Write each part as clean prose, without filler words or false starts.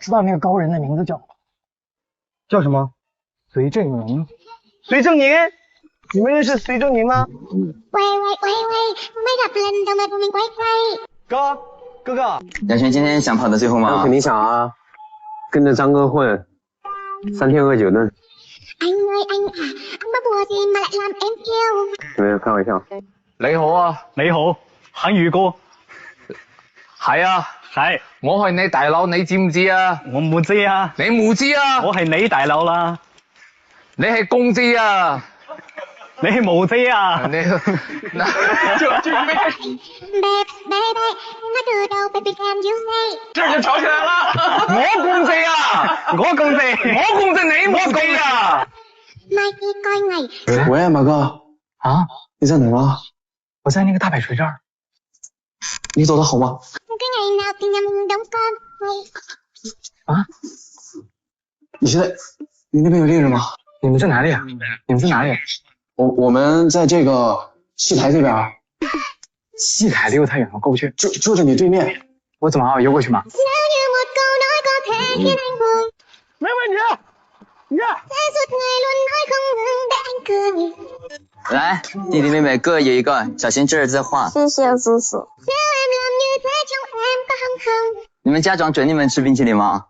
知道那个高人的名字叫什么？隋正宁。隋正宁？你们认识隋正宁吗？哥哥，杨轩今天想跑到最后吗？那肯定想啊，跟着张哥混，3天饿9顿。没有開玩笑。你好啊，你好，肯宇哥。係啊，係，我係你大佬，你知唔知啊？我唔知啊。你唔知啊？我係你大佬啦。你係公知啊？你冇知啊？你這就吵起來了！我公知啊！我公知，我公知，你冇公啊！喂，馬哥。啊？你在哪啊？我在那個大擺錘這兒。你走得好嗎？啊？你那邊有獵人嗎？你們在哪裡啊？你們在哪裡？我們在這個戲台這邊。戲台離我太遠了，過不去。就在你對面。我怎麼游過去嗎？沒問題。來，弟弟妹妹各有一個，小心這兒在畫。謝謝叔叔。你們家長准你們吃冰淇淋嗎？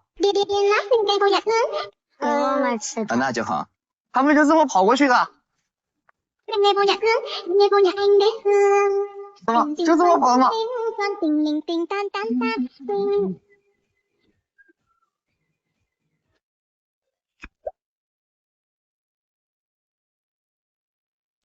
我沒吃到。那就好。他們就這麼跑過去的。就這麼跑嗎？